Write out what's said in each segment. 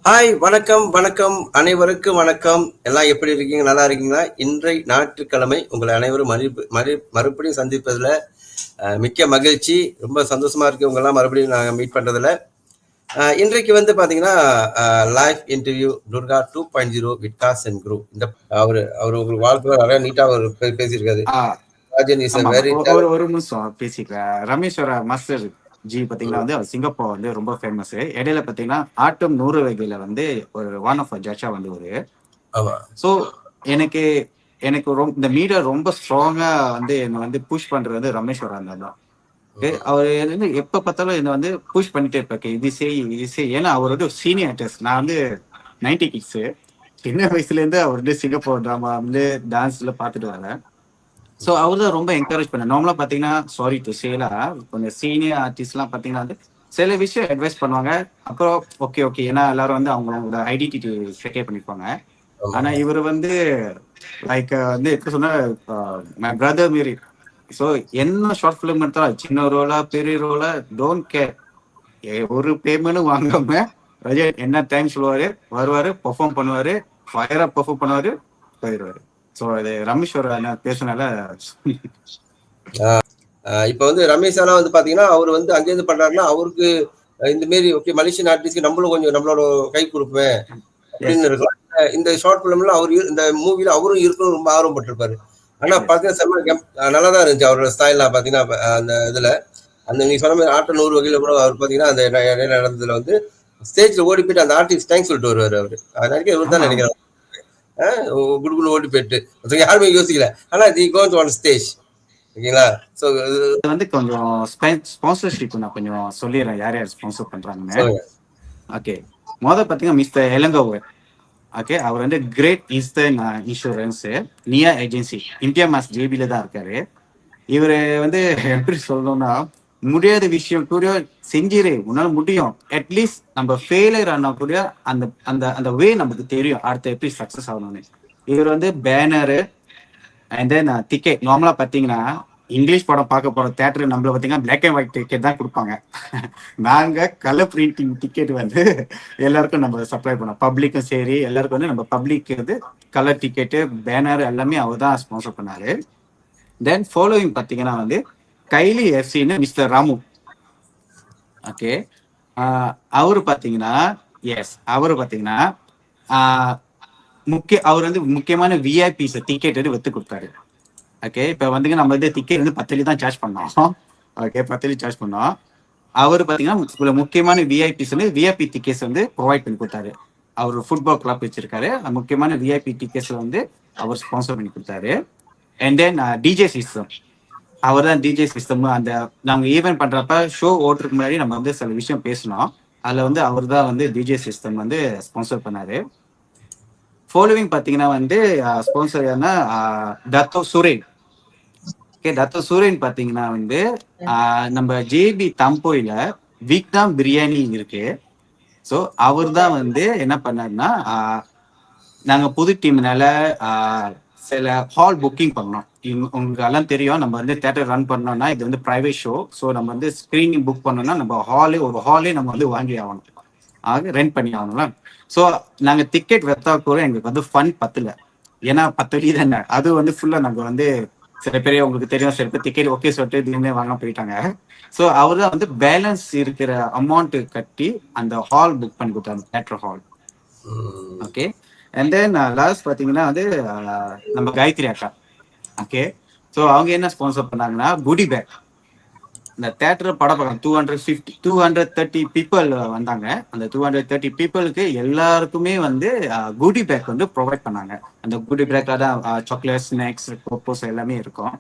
Hi, வணக்கம், வணக்கம். அனைவருக்கும் வணக்கம். எல்லாம் எப்படி இருக்கீங்க? நல்லா இருக்கீங்களா? இன்றை ஞாயிற்றுக்கிழமை உங்களை அனைவரும் மறுபடியும் சந்திப்பதில் மிக்க மகிழ்ச்சி. ரொம்ப சந்தோஷமா இருக்கு உங்களெல்லாம் மறுபடியும் நாங்கள் மீட் பண்றதுல. இன்றைக்கு வந்து பாத்தீங்கன்னா லைவ் இன்டர்வியூ துர்கா 2.0 விட்காஸ் அண்ட் குரூப். இந்த அவரு அவர் உங்களுக்கு வாழ்க்கை நிறைய நீட்டா அவர் பேசியிருக்காரு. ஆ, ராஜன் இஸ் ஆமா, ஆமா. வெரி ஒரு நிமிஷம் பேசிக்கிறேன். ரமேஸ்வர மாஸ்டர் ஜி பாத்தீங்கன்னா வந்து அவர் சிங்கப்பூர் வந்து ரொம்ப ஃபேமஸ். இடையில பாத்தீங்கன்னா ஆட்டம் 100 வகையில வந்து ஒரு ஒன் ஆஃப் ஜட்ஜா வந்து ஒரு ஆமா. ஸோ எனக்கு எனக்கு இந்த மீடியா ரொம்ப ஸ்ட்ராங்கா வந்து என்னை வந்து புஷ் பண்றது வந்து ரமேஸ்வரா தான். அவர் வந்து எப்ப பார்த்தாலும் என்னை வந்து புஷ் பண்ணிட்டே இருப்பாரு. இது செய் ஏன்னா அவர் வந்து ஒரு சீனியர் ஆர்டிஸ்ட். நான் வந்து 90 கிட்ஸ். சின்ன வயசுல இருந்து அவர் வந்து சிங்கப்பூர் டிராமா வந்து டான்ஸ்ல பாத்துட்டு வரேன். ஸோ அவர் தான் ரொம்ப என்கரேஜ் பண்ண. நார்மலா பாத்தீங்கன்னா சாரி டு சேலா கொஞ்சம் சீனியர் ஆர்டிஸ்ட்லாம் பாத்தீங்கன்னா வந்து சில விஷயம் அட்வைஸ் பண்ணுவாங்க. அப்புறம் ஓகே ஓகே ஏன்னா எல்லாரும் வந்து அவங்களோட ஐடென்டிட்டி செகே பண்ணிப்பாங்க. ஆனா இவர் வந்து லைக் வந்து எப்படி சொன்னா மை பிரதர் மாரி. ஸோ என்ன ஷார்ட் ஃபிலிம் எடுத்தாலும் சின்ன ரோலா பெரிய ரோலா டோன்ட் கேர். ஒரு பேமெண்ட்டும் வாங்காம ரஜன் என்ன டைம் சொல்லுவாரு, வருவாரு, பெர்ஃபார்ம் பண்ணுவாரு, ஃபயரா பெர்ஃபார்ம் பண்ணுவாரு, போயிடுவாரு. ஸோ இது ரமேஸ்வர் பேசுனால இப்ப வந்து ரமேஷ் அண்ணா வந்து பாத்தீங்கன்னா அவர் வந்து அங்கேருந்து பண்றாருன்னா அவருக்கு இந்த மாரி ஓகே மலேசியன் ஆர்டிஸ்ட்க்கு நம்மளும் கொஞ்சம் நம்மளோட கை கொடுப்பேன் அப்படின்னு இருக்கலாம். இந்த ஷார்ட் பிலிம்ல அவர் இந்த மூவில அவரும் இருக்கணும் ரொம்ப ஆர்வப்பட்டிருப்பாரு. ஆனா பாத்தீங்கன்னா செம்ம நல்லா தான் இருந்துச்சு அவரோட ஸ்டைல்லாம் பாத்தீங்கன்னா அந்த இதுல அந்த நீ சொன்ன மாதிரி ஆட்ட 100 வகையில கூட அவர் பாத்தீங்கன்னா அந்த இடையில நடந்ததுல வந்து ஸ்டேஜ்ல ஓடி போயிட்டு அந்த ஆர்டிஸ்ட் தேங்க்ஸ் சொல்லிட்டு வருவாரு அவரு. நினைக்க இவர் தான் நினைக்கிறேன். குடுகுடு ஓடி போயிட்டு யாருமே யோசிக்கல. ஆனா தி கோஸ் ஆன் ஸ்டேஜ் ஓகேங்களா. சோ இது வந்து கொஞ்சம் ஸ்பான்சர்ஷிப் நான் கொஞ்சம் சொல்லிடுறேன் யார் யார் ஸ்பான்சர் பண்றாங்கன்னு. ஓகே, பாத்தீங்கன்னா மிஸ்டர் எலங்கோவர். ஓகே, அவர் வந்து கிரேட் ஈஸ்டர்ன் இன்சூரன்ஸ் நியா ஏஜென்சி இந்தியா மாஸ் ஜேபில தான் இருக்காரு. இவரு வந்து எப்படி சொல்லணும்னா முடியாத விஷயம் கூட செஞ்சிரு, உன்னால முடியும். அட்லீஸ்ட் நம்ம ஃபெயிலியர் ஆனா கூட அந்த அந்த அந்த வே நமக்கு தெரியும் அடுத்த எப்படி சக்சஸ் ஆகணும்னு. இவர் வந்து பேனரு அண்ட் தென் டிக்கெட். நார்மலா பாத்தீங்கன்னா இங்கிலீஷ் படம் பார்க்க போற தேட்டர் நம்மள பாத்தீங்கன்னா பிளாக் அண்ட் ஒயிட் டிக்கெட் தான் கொடுப்பாங்க. நாங்க கலர் பிரிண்டிங் டிக்கெட் வந்து எல்லாருக்கும் நம்ம சப்ளை பண்ணோம். பப்ளிக்கும் சரி எல்லாருக்கும் வந்து நம்ம பப்ளிக் வந்து கலர் டிக்கெட்டு பேனர் எல்லாமே அவர் தான் ஸ்பான்சர் பண்ணாரு. தென் ஃபாலோவிங் பாத்தீங்கன்னா வந்து கைலி எஃப்சின்னு மிஸ்டர் ராமு. ஓகே, அவரு பாத்தீங்கன்னா அவரு பாத்தீங்கன்னா அவர் வந்து முக்கியமான விஐபிஸ் டிக்கெட் வந்து வித்து கொடுத்தாரு. ஓகே, இப்ப வந்து நம்ம வந்து டிக்கெட் வந்து 10 தான் சார்ஜ் பண்ணோம். ஓகே, 10 சார்ஜ் பண்ணோம். அவர் பாத்தீங்கன்னா முக்கியமான விஐபிஸ் வந்து விஐபி டிக்கெட்ஸ் வந்து ப்ரொவைட் பண்ணி கொடுத்தாரு. அவர் ஃபுட்பால் கிளப் வச்சிருக்காரு. முக்கியமான விஐபி டிக்கெட்ஸ் வந்து அவர் ஸ்பான்சர் பண்ணி கொடுத்தாரு. And then DJ system. அவர் தான் டிஜே சிஸ்டம். அந்த நாங்க ஈவென்ட் பண்றப்ப ஷோ ஓட்டுறதுக்கு முன்னாடி நம்ம வந்து சில விஷயம் பேசணும். அதுல வந்து அவர் தான் வந்து டிஜே சிஸ்டம் வந்து ஸ்பான்சர் பண்ணாரு. ஃபாலோவிங் பாத்தீங்கன்னா வந்து ஸ்பான்சர் யாருன்னா Dato Suren. Okay, Dato Suren பாத்தீங்கன்னா வந்து நம்ம ஜேபி தம்போயில விக்டாம் பிரியாணி இருக்கு. ஸோ அவர் தான் வந்து என்ன பண்ணாருன்னா நாங்க புது டீம்னால சில ஹால் புக்கிங் பண்ணோம். உங்களுக்கு எல்லாம் தெரியும், நம்ம வந்து தேட்டர் ரன் பண்ணோம்னா இது வந்து பிரைவேட் ஷோ. ஸோ நம்ம வந்து ஸ்கிரீனிங் புக் பண்ணோம்னா நம்ம ஒரு ஹாலே நம்ம வந்து வாங்கி ஆகணும், ரெண்ட் பண்ணி ஆகணும்ல. ஸோ நாங்க டிக்கெட் வெத்தா கூட எங்களுக்கு வந்து ஃபண்ட் பத்தல. ஏன்னா 10 வழி தானே அது வந்து ஃபுல்லா நம்ம வந்து சில பேர் உங்களுக்கு தெரியும், சில பேர் டிக்கெட் ஓகே சொல்லிட்டு திடீர்னு வாங்க போயிட்டாங்க. ஸோ அவர் தான் வந்து பேலன்ஸ் இருக்கிற அமௌண்ட் கட்டி அந்த ஹால் புக் பண்ணி கொடுத்தாங்க, theatre hall. Okay, and then last பாத்தீங்கன்னா வந்து நம்ம காயத்ரி அக்கா. ஓகே, ஸோ அவங்க என்ன ஸ்பான்சர் பண்ணாங்கன்னா குடி பேக். இந்த தேட்டர் படம் பார்க்கலாம் 230 பீப்புள் வந்தாங்க. அந்த 230 பீப்புளுக்கு எல்லாருக்குமே வந்து குடி பேக் வந்து ப்ரொவைட் பண்ணாங்க. அந்த குடி பேக்ல தான் சாக்லேட், ஸ்நாக்ஸ், கோப்போஸ் எல்லாமே இருக்கும்.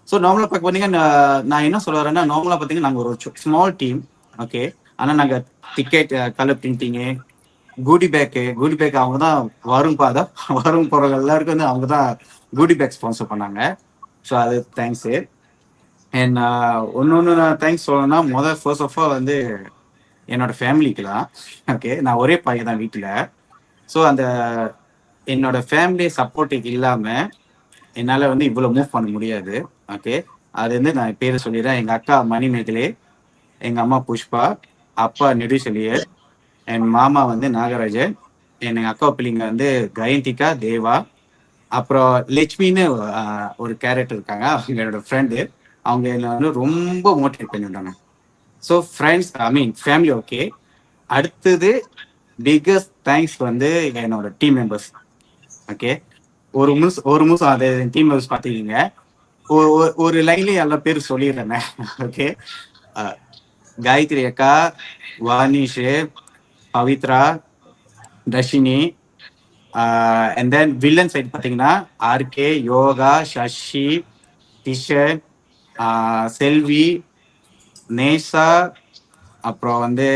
ஸோ நார்மலா பார்க்க பார்த்தீங்கன்னா நான் என்ன சொல்ல வரேன்னா நார்மலா பார்த்தீங்கன்னா நாங்கள் ஒரு ஸ்மால் டீம். ஓகே, ஆனால் நாங்கள் டிக்கெட், கலர் பிரிண்டிங்கு, குடி பேக் அவங்க தான் வரும் போற எல்லாருக்கும் வந்து அவங்க தான் குடி பேக் ஸ்பான்சர் பண்ணாங்க. ஸோ அது தேங்க்ஸ். அண்ட் ஒன்று நான் தேங்க்ஸ் சொல்லணும்னா ஃபர்ஸ்ட் ஆஃப் ஆல் வந்து என்னோட ஃபேமிலிக்கு தான். ஓகே, நான் ஒரே பையன் தான் வீட்டில். ஸோ அந்த என்னோட ஃபேமிலி சப்போர்ட்டுக்கு இல்லாமல் என்னால் வந்து இவ்வளோ மூவ் பண்ண முடியாது. ஓகே, அது வந்து நான் பேர் சொல்லிடுறேன். எங்கள் அக்கா மணிமேகலை, எங்கள் அம்மா புஷ்பா, அப்பா நெடுசெழியர், என் மாமா வந்து நாகராஜன், என் அக்கா பிள்ளைங்க வந்து கயந்திகா, தேவா, அப்புறம் லட்சுமின்னு ஒரு கேரக்டர் இருக்காங்க, அவங்க என்னோட ஃப்ரெண்டு. அவங்க என்ன வந்து ரொம்ப மோட்டிவேட் பண்ணிவிட்டாங்க. ஸோ ஃப்ரெண்ட்ஸ், ஐ மீன் ஃபேமிலி ஓகே. அடுத்தது பிக்கஸ்ட் தேங்க்ஸ் வந்து என்னோட டீம் மெம்பர்ஸ். ஓகே, ஒரு நிமிஷம் அது டீம் மெம்பர்ஸ் பார்த்துக்கிங்க. ஒரு லைன்லேயே எல்லா பேரும் சொல்லிடுறேன். ஓகே, காயத்ரி அக்கா, Vanish, Pavithra, Dharshini, and then villain side பார்த்தீங்கன்னா ஆர்கே, யோகா, சஷி, கிஷன், செல்வி, நேசா, அப்புறம் வந்து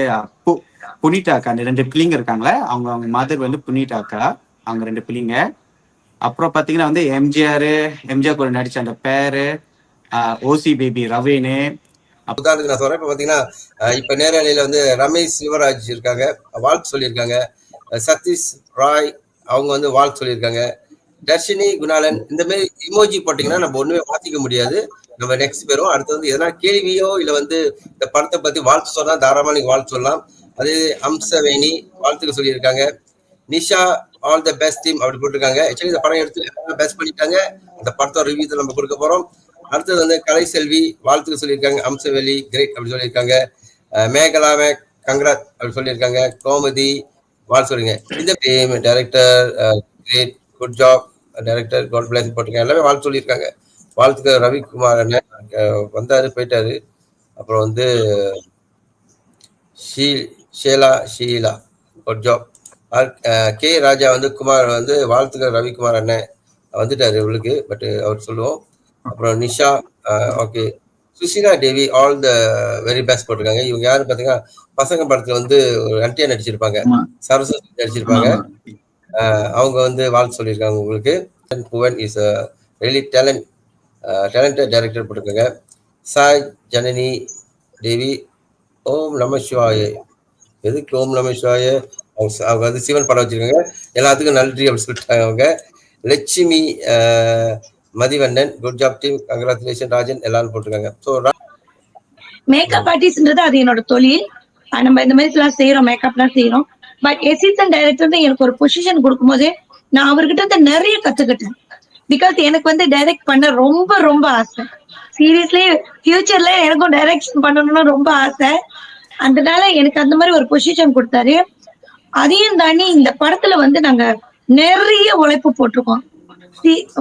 புனிதா அக்கா. அந்த 2 பிள்ளைங்க இருக்காங்களே, அவங்க மதர் வந்து புனிதா அக்கா, அவங்க 2 பிள்ளைங்க. அப்புறம் பார்த்தீங்கன்னா வந்து எம்ஜிஆர் கூட நடிச்ச அந்த பேரு, ஓசி பேபி ரவீனு. உதாரணத்துக்கு நான் சொல்றேன். இப்ப பாத்தீங்கன்னா இப்ப நேரலையில வந்து ரமேஷ் சிவராஜ் இருக்காங்க, வாழ்த்து சொல்லியிருக்காங்க. சதீஷ் ராய் அவங்க வந்து வாழ்த்து சொல்லியிருக்காங்க. தர்ஷினி குணாலன் இந்த மாதிரி இமோஜி போட்டீங்கன்னா நம்ம ஒண்ணுமே மாத்திக்க முடியாது. நம்ம நெக்ஸ்ட் பேரும் அடுத்து வந்து எதனா கேள்வியோ இல்ல வந்து இந்த படத்தை பத்தி வாழ்த்து சொன்னா தாராளமா நீங்க வாழ்த்து சொல்லலாம். அதே அம்சவேணி வாழ்த்துக்கு சொல்லியிருக்காங்க. Nisha all the best team அப்படி போட்டிருக்காங்க. ஆக்சுவலி இந்த படம் எடுத்து பெஸ்ட் பண்ணிட்டாங்க. அந்த படத்தோட ரிவ்யூ நம்ம கொடுக்க போறோம். அடுத்தது வந்து கலைசெல்வி வாழ்த்துக்கு சொல்லியிருக்காங்க. அம்சவெளி கிரேட் அப்படி சொல்லியிருக்காங்க. மேகலா கங்கராத் அப்படி சொல்லியிருக்காங்க. கோமதி வாழ்த்து சொல்லிருங்க. இந்த director great good job director God bless போட்டிருக்காங்க. எல்லாமே வாழ்த்து சொல்லியிருக்காங்க. வாழ்த்துக்கு ரவிக்குமார் வந்தாரு போயிட்டாரு. அப்புறம் வந்து ஷீலா குட் ஜாப். கே ராஜா வந்து குமார் வந்து வாழ்த்துக்கள் ரவிக்குமார் அண்ணன் வந்துட்டாரு இவளுக்கு, பட் அவர் சொல்லுவோம். அப்புறம் Nisha okay. Sushila Devi all the very best போட்டிருக்காங்க. இவங்க யாரு பாத்தீங்கன்னா பசங்க படத்துல வந்து ஒரு அண்டியா நடிச்சிருப்பாங்க, சரஸ்வதி நடிச்சிருப்பாங்க. அவங்க வந்து வாழ்த்து சொல்லியிருக்காங்க உங்களுக்கு. Bhuvan is really talented director போட்டிருக்காங்க. சாய் ஜனனி தேவி ஓம் நம சிவாய. எதுக்கு ஓம் நம சிவாய? அவங்க வந்து சிவன் படம் வச்சிருக்காங்க. எல்லாத்துக்கும் நன்றி அப்படின்னு சொல்லிட்டாங்க அவங்க. Lakshmi Mathivannan good job team congratulation Rajan எல்லாரும் போட்டிருக்காங்க. ஸோ மேக்கப் ஆர்டிஸ்ட்ன்றது அது என்னோட தொழில். நம்ம இந்த மாதிரி எல்லாம் செய்யறோம், மேக்கப்லாம் செய்யறோம். பட் அசிஸ்டன்ட் டைரக்டர் எனக்கு ஒரு பொசிஷன் கொடுக்கும்போது நான் அவர்கிட்ட நிறைய கத்துக்கிட்டேன். பிகாஸ் எனக்கு வந்து டைரக்ட் பண்ண ரொம்ப ரொம்ப ஆசை. சீரியஸ்லி ஃபியூச்சர்ல எனக்கும் டைரக்ஷன் பண்ணணும்னு ரொம்ப ஆசை. அதனால எனக்கு அந்த மாதிரி ஒரு பொசிஷன் கொடுத்தாரு. அதையும் தாண்டி இந்த படத்துல வந்து நாங்க நிறைய உழைப்பு போட்டிருக்கோம்.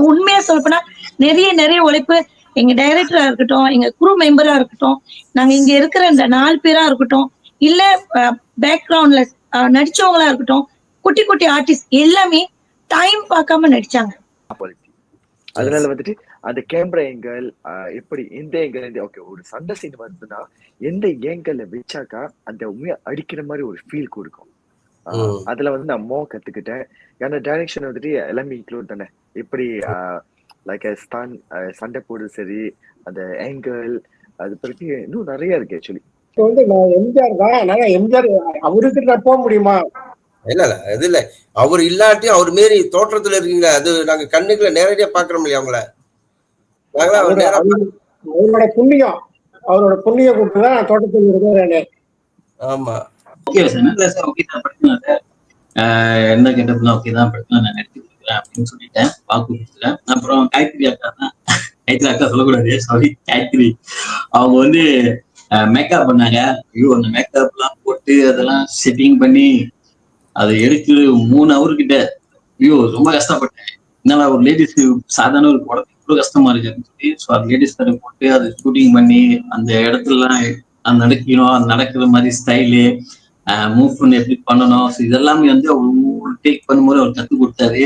உண்மையா சொல்லப்போனா நிறைய உழைப்பு. எங்க டைரக்டரா இருக்கட்டும், எங்க குரூ மெம்பரா இருக்கட்டும், நாங்க இங்க இருக்கிற இந்த 4 பேரா இருக்கட்டும், இல்ல பேக்ரவுண்ட்ல நடிச்சவங்களா இருக்கட்டும், குட்டி குட்டி ஆர்டிஸ்ட் எல்லாமே டைம் பார்க்காம நடிச்சாங்க. அதனால வந்துட்டு அந்த கேமரா ஏங்கல் எப்படி இந்த ஏங்கல் ஓகே, ஒரு சண்டை சீன் வருதுன்னா எந்த ஏங்கல்ல வச்சாக்கா அந்த உண்மையா அடிக்கிற மாதிரி ஒரு ஃபீல் கொடுக்கும். அதுல வந்து நான் கத்துக்கிட்டேன். ஏன்னா டைரக்ஷன் வந்துட்டு எல்லாமே இன்க்ளூட் தானே. எப்படி லைக் சண்டை போடு சரி, அந்த ஏங்கல், அது பிறகு இன்னும் நிறைய இருக்கு. ஆக்சுவலி வந்து நான் எம்ஜிஆர் தான், ஆனா எம்ஜிஆர் அவருக்கு நான் போக முடியுமா? இல்ல அது இல்ல, அவர் இல்லாட்டியும் அவர் மாரி தோற்றத்துல இருக்கீங்க. அது நாங்க கண்ணுக்குள்ள நேரடியா பாக்குறோம் இல்லையா அவங்கள. அவரோட புண்ணியம் கொடுத்துதான் தோட்டத்தில் இருக்கிறேன். ஆமா ஓகே சார், நல்ல சார், ஓகே தான் படுத்தலாம் சார். என்ன கேட்டதுலாம் ஓகே தான் படுத்தலாம், நான் எடுத்து கொடுக்குறேன் அப்படின்னு சொல்லிட்டேன், வாக்கு கொடுத்துட்டேன். அப்புறம் காயத்ரி அக்கா சொல்லக்கூடாது, சாரி, காயத்ரி அவங்க வந்து மேக்கப் பண்ணாங்க. ஐயோ, அந்த மேக்கப் எல்லாம் போட்டு அதெல்லாம் செட்டிங் பண்ணி அதை எடுத்து 3 hour கிட்ட. ஐயோ, ரொம்ப கஷ்டப்பட்டேன். என்னால ஒரு லேடிஸ்க்கு சாதாரண ஒரு படத்துக்கு இவ்வளவு கஷ்டமா இருக்குன்னு சொல்லி, ஸோ அது லேடிஸ் போட்டு அதை ஷூட்டிங் பண்ணி அந்த இடத்துலலாம் நடக்கணும், அது நடக்கிற மாதிரி ஸ்டைலு மூவ் பண்ணி எப்படி பண்ணணும், ஸோ இதெல்லாமே வந்து அவர் டேக் பண்ணும்போது அவர் கற்றுக் கொடுத்தாரு.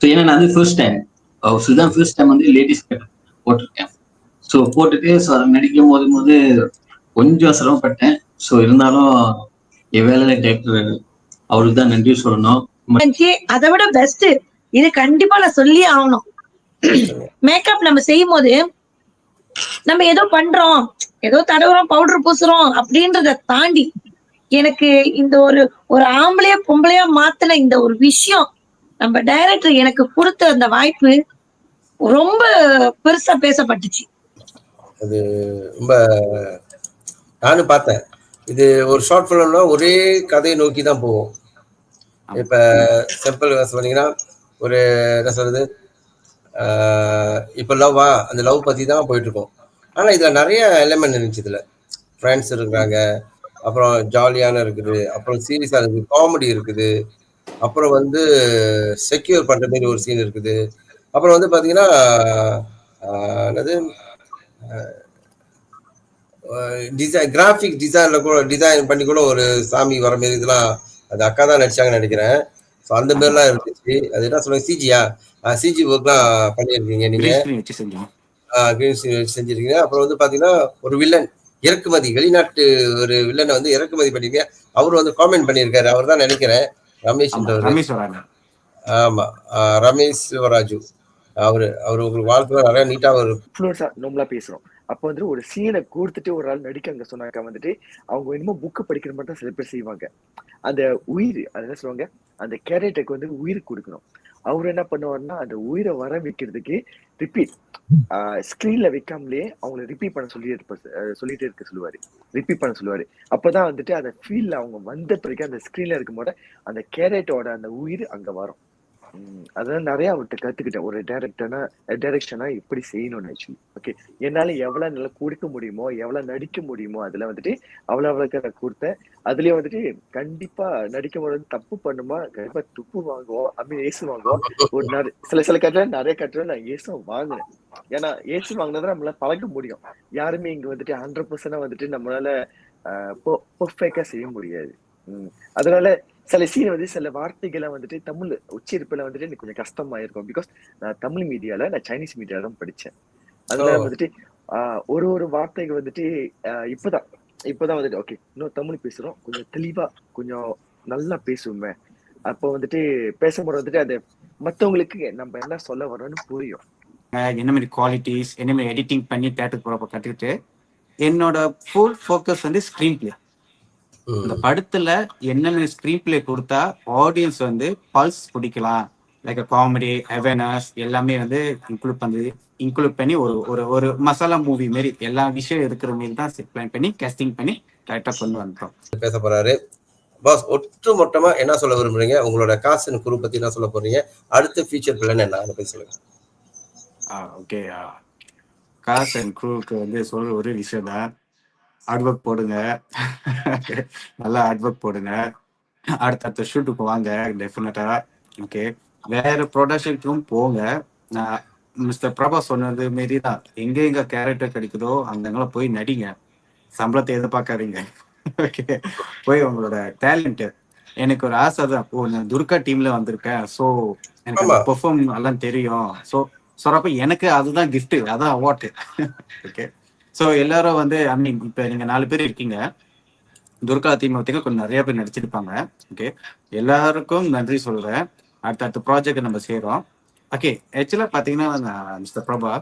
ஸோ ஏன்னா நான் வந்து ஃபர்ஸ்ட் டைம் வந்து லேடிஸ் போட்டிருக்கேன். ஸோ போட்டுட்டு ஸோ அதை நடிக்கும் போது கொஞ்சம் சிரமப்பட்டேன். ஸோ இருந்தாலும் என் வேலையில டைரக்டர் அவருக்கு தான் நன்றி சொல்லணும். அதை விட பெஸ்ட் இது கண்டிப்பா நான் சொல்லியே ஆகணும். மேக்கப் நம்ம செய்யும் போது நம்ம ஏதோ பண்றோம், ஏதோ தடவுறோம், பவுடர் பூசுறோம் அப்படின்றத தாண்டி எனக்கு இந்த ஒரு ஆம்பளையா பொம்பளையா மாத்தின இந்த ஒரு விஷயம், நம்ம டைரக்டர் எனக்கு கொடுத்த அந்த வாய்ப்பு ரொம்ப பெருசா பேசப்பட்டுச்சு. அது ரொம்ப நானும் பார்த்தேன். இது ஒரு ஷார்ட் ஃபிலிம்னா ஒரே கதையை நோக்கி தான் போவோம். ஆமா. இப்ப சிம்பிள் சொன்னீங்கன்னா ஒரு என்ன சொல்றது, இப்ப லவ்வா அந்த லவ் பத்தி தான் போயிட்டு இருக்கோம். ஆனா இதுல நிறைய எலிமெண்ட் இருந்துச்சு. இதுல ஃப்ரெண்ட்ஸ் இருக்கிறாங்க, அப்புறம் ஜாலியான இருக்குது, அப்புறம் சீரியஸா இருக்குது, காமெடி இருக்குது, அப்புறம் வந்து செக்யூர் பண்ற மாதிரி ஒரு சீன் இருக்குது, அப்புறம் வந்து பாத்தீங்கன்னா என்னது டிசைன் கிராஃபிக் டிசைன்ல கூட டிசைன் பண்ணி கூட ஒரு சாமி வர மாதிரி இதெல்லாம் அது அக்கா தான் நடிச்சாங்கன்னு நினைக்கிறேன். ஸோ அந்த மாதிரிலாம் இருந்துச்சு. அது என்ன சொல்லுவாங்க, சிஜியா சிஜி ஒர்க்லாம் பண்ணியிருக்கீங்க நீங்க, கிரீன் ஸ்கிரீன் வச்சு செஞ்சோம். கிரீன் செஞ்சிருக்கீங்க. அப்புறம் வந்து பாத்தீங்கன்னா ஒரு வில்லன் இறக்குமதி, வெளிநாட்டு ஒரு வில்லனை வந்து இறக்குமதி பண்ணிருக்கீங்க. அவரு வந்து காமெண்ட் பண்ணியிருக்காரு, அவர் தான் நினைக்கிறேன், ரமேஷ்ன்றவர். ரமேஷ் வராங்க. ஆமா, ரமேஷ் சிவராஜு. அவரு உங்களுக்கு வாழ்க்கை நிறைய நீட்டா ஒரு இன்ஃப்ளூயன்ஸா நம்மளா பேசுறோம். அப்ப வந்து ஒரு சீனை கொடுத்துட்டு ஒரு ஆள் நடிக்க அங்க சொன்னாக்கா வந்துட்டு அவங்க என்னமோ புக்கு படிக்கிற மாதிரி தான் சில பேர் செய்வாங்க. அந்த உயிர், அது என்ன சொல்லுவாங்க, அந்த கேரக்டருக்கு வந்து உயிர் கொடுக்கணும். அவர் என்ன பண்ணுவாருன்னா அந்த உயிரை வர வைக்கிறதுக்கு ரிப்பீட் ஸ்கிரீன்ல வைக்காமலே அவங்களை ரிப்பீட் பண்ண சொல்லிட்டே இருக்க சொல்லுவாரு, ரிப்பீட் பண்ண சொல்லுவாரு. அப்பதான் வந்துட்டு அந்த ஃபீல்ல அவங்க வந்த பிறகு அந்த ஸ்கிரீன்ல இருக்கும்போது அந்த கேரக்டரோட அந்த உயிர் அங்க வரும். அதான் நிறைய அவர்கிட்ட கத்துக்கிட்டேன். ஒரு டைரக்ஷனா எப்படி செய்யணும்னு ஆக்சுவலி. ஓகே, என்னால எவ்வளவு நல்லா கொடுக்க முடியுமோ, எவ்வளவு நடிக்க முடியுமோ அதுல வந்துட்டு அவ்வளவுக்கு நான் கொடுத்தேன். அதுலயே வந்துட்டு கண்டிப்பா நடிக்கும் போது தப்பு பண்ணுமா, கண்டிப்பா துப்பு வாங்குவோம், அப்படி ஏசு வாங்குவோம். ஒரு சில கட்டுல நிறைய கட்டுல நான் ஏசு வாங்கினேன். ஏன்னா ஏசு வாங்கினதை நம்மளால பழக முடியும். யாருமே இங்க வந்துட்டு 100% வந்துட்டு நம்மளால பெர்ஃபெக்டா செய்ய முடியாது. அதனால சில சீன் வந்து சில வார்த்தைகளை வந்துட்டு தமிழ் உச்சரிப்புல வந்துட்டு எனக்கு கொஞ்சம் கஷ்டமா இருக்கும். பிகாஸ் நான் தமிழ் மீடியால, நான் சைனீஸ் மீடியால தான் படிச்சேன். அதனால வந்துட்டு ஒரு வார்த்தைகள் வந்துட்டு இப்பதான் வந்துட்டு ஓகே இன்னும் தமிழ் பேசுறோம், கொஞ்சம் தெளிவா கொஞ்சம் நல்லா பேசுவோமே. அப்போ வந்துட்டு பேசும்போது வந்துட்டு அது மத்தவங்களுக்கு நம்ம என்ன சொல்ல வரோம்னு புரியும். என்ன மாதிரி குவாலிட்டிஸ், என்ன மாதிரி எடிட்டிங் பண்ணி தேட்டருக்கு போறப்ப கற்றுக்கிட்டு என்னோட ஃபுல் ஃபோக்கஸ் வந்து ஸ்க்ரீன் பிளே. இந்த படத்துல என்னென்ன ஸ்க்ரீன் பிளே கொடுத்தா ஆடியன்ஸ் வந்து பல்ஸ் பிடிக்கலாம், லைக் காமெடி, அவேர்னஸ் எல்லாமே வந்து இன்க்ளூட் பண்ணி ஒரு மசாலா மூவி மாரி எல்லா விஷயம் இருக்கிற மாரி தான் செட் பிளான் பண்ணி கேஸ்டிங் பண்ணி கரெக்டாக கொண்டு வந்துட்டோம். பேச போறாரு பாஸ். ஒட்டு மொத்தமா என்ன சொல்ல விரும்புறீங்க? உங்களோட காசு குரு பத்தி என்ன சொல்ல போறீங்க? அடுத்த ஃபியூச்சர் பிளான் என்ன, அதை போய் சொல்லுங்க. ஓகே, காசு அண்ட் குரூவுக்கு வந்து சொல்ற ஒரு விஷயம் தான், ஹார்ட் ஒர்க் போடுங்க, நல்லா ஹார்ட் ஒர்க் போடுங்க, அடுத்த ஷூட்டுக்கு வாங்க டெஃபினட்டா. ஓகே, வேற ப்ரொடக்ஷனுக்கும் போங்க. நான் மிஸ்டர் பிரபா சொன்னது மாரி தான், எங்க கேரக்டர் கிடைக்குதோ அங்கெல்லாம் போய் நடிங்க, சம்பளத்தை எதிர்பார்க்காதீங்க. ஓகே, போய் உங்களோட டேலண்ட். எனக்கு ஒரு ஆசை தான், நான் துர்கா டீம்ல வந்திருக்கேன், ஸோ எனக்கு அந்த பெர்ஃபார்ம் எல்லாம் தெரியும். ஸோ சொல்றப்ப எனக்கு அதுதான் கிஃப்ட், அதான் அவார்டு. ஓகே, ஸோ எல்லாரும் வந்து ஐ மீன் இப்போ நீங்க 4 பேர் இருக்கீங்க, துர்கா டீம் கொஞ்சம் நிறைய பேர் நடிச்சிருப்பாங்க. ஓகே, எல்லாருக்கும் நன்றி சொல்றேன். அடுத்த ப்ராஜெக்ட் நம்ம செய்யறோம். ஓகே, ஆக்சுவலா பாத்தீங்கன்னா மிஸ்டர் பிரபா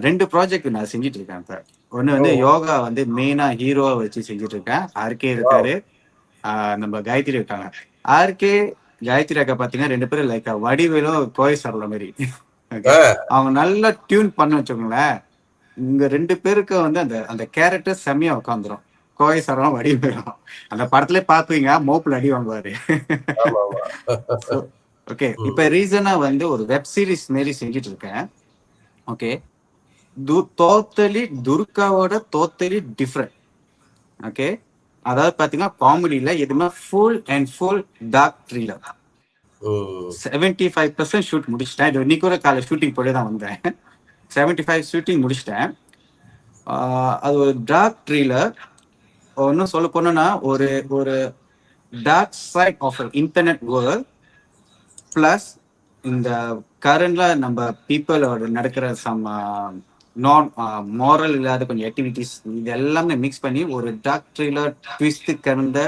2 ப்ராஜெக்ட் நான் செஞ்சுட்டு இருக்கேன். இப்போ ஒண்ணு வந்து யோகா வந்து மெயினா ஹீரோவா வச்சு செஞ்சுட்டு இருக்கேன். ஆர்கே இருக்காரு, நம்ம காயத்ரி இருக்காங்க. ஆர்கே காயத்ரி அக்கா பாத்தீங்கன்னா 2 பேரும் லைக் வடிவேலும் கோய் சரள மாதிரி. அவங்க நல்லா டியூன் பண்ண வச்சுக்கோங்களேன், இங்க 2 பேருக்கு வந்து அந்த கேரக்டர் செம்மையா உட்காந்துரும். கோவை சரம் வடிவேலும் அந்த படத்துல பாத்துவீங்க, மோப்புல அடி வாங்குவாரு. ஓகே, இப்ப ரீசனா வந்து ஒரு வெப் சீரிஸ் மாரி செஞ்சுட்டு இருக்கேன். ஓகே, டோட்டலி துர்காவோட டோட்டலி டிஃப்ரெண்ட். ஓகே, அதாவது பாத்தீங்கன்னா காமெடியில எதுவுமே full and full dark thriller. 75% shoot முடிச்சிட்டேன். இது இன்னைக்கு கூட காலை ஷூட்டிங் போய் தான் வந்தேன். 75 ஷூட்டிங் முடிச்சிட்டேன். அது ஒரு டார்க் த்ரில்லர். இன்னும் சொல்ல போனோம்னா ஒரு dark side of internet world plus இந்த கரண்ட்ல நம்ம பீப்புளோட நடக்கிற சம் நான் மாரல் இல்லாத கொஞ்சம் ஆக்டிவிட்டிஸ், இது எல்லாமே மிக்ஸ் பண்ணி ஒரு டார்க் த்ரில்லர் ட்விஸ்ட் கலந்த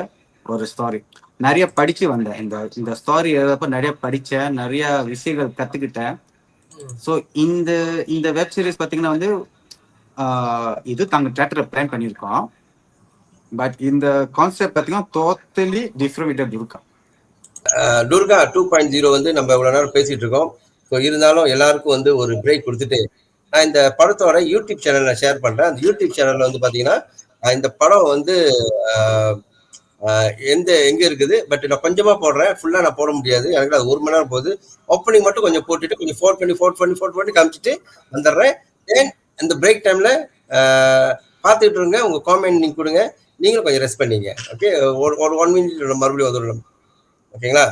ஒரு ஸ்டோரி. நிறைய படிச்சு வந்தேன், இந்த ஸ்டோரி எழுதப்ப நிறைய படிச்சேன், நிறைய விஷயங்கள் கத்துக்கிட்டேன். ஸோ இந்த வெப் சீரிஸ் பார்த்தீங்கன்னா வந்து இது தாங்க தியேட்டரை பிளான் பண்ணியிருக்கோம். பட் இந்த கான்செப்ட் பார்த்தீங்கன்னா totally different with Durga. Durga 2.0 வந்து நம்ம இவ்வளவு நேரம் பேசிட்டு இருக்கோம். ஸோ இருந்தாலும் எல்லாருக்கும் வந்து ஒரு பிரேக் கொடுத்துட்டு நான் இந்த படத்தோட யூடியூப் சேனல்ல ஷேர் பண்றேன். அந்த யூடியூப் சேனல்ல வந்து பாத்தீங்கன்னா இந்த படம் வந்து எங்க இருக்குது, பட் நான் கொஞ்சமா போடுறேன், ஃபுல்லா நான் போட முடியாது, எனக்கு அது 1 மணி நேரம் போகுது. ஓப்பனிங் மட்டும் கொஞ்சம் போட்டுட்டு கொஞ்சம் ஃபோர்ட் பண்ணி காமிச்சிட்டு வந்துடுறேன். தென் இந்த பிரேக் டைம்ல பார்த்துட்டு இருங்க, உங்க காமெண்ட் நீங்க கொடுங்க, நீங்களும் கொஞ்சம் ரெஸ்ட் பண்ணீங்க. ஓகே, ஒரு 1 மினிட் மறுபடியும் வந்துடணும். ஓகேங்களா?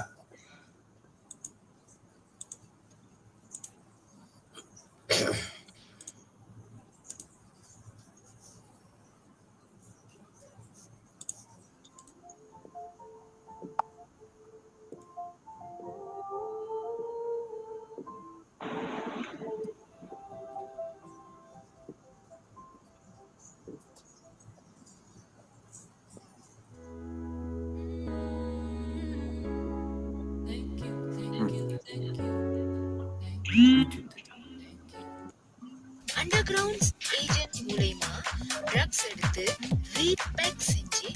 அண்டர்கிரவுண்ட்ஸ் ஏஜென்ட் மூலமா ட்ரக்ஸ் எடுத்து ரீபேக் செஞ்சு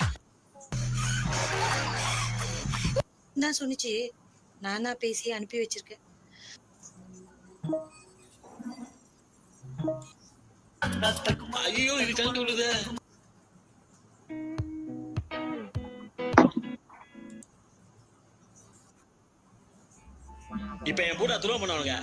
நான் சொன்னிச்சு, நானா பேசி அனுப்பி வச்சிருக்கேன். ஐயோ இது கண்டு விடுது. இப்ப என் கூட துரோகம் பண்ணுவானுங்க.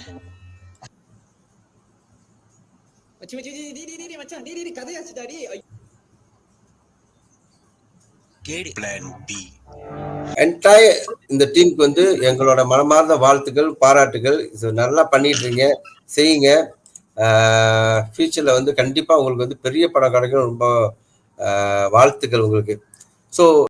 என்டையர் இந்த டீமுக்கு வந்து எங்களோட மனமார்ந்த வாழ்த்துக்கள், பாராட்டுகள். நல்லா பண்ணிட்டு இருக்கீங்க, செய்யுங்க. ஃபியூச்சர்ல வந்து கண்டிப்பா உங்களுக்கு வந்து பெரிய படம் கிடைக்கும். ரொம்ப வாழ்த்துக்கள் உங்களுக்கு. ஸோ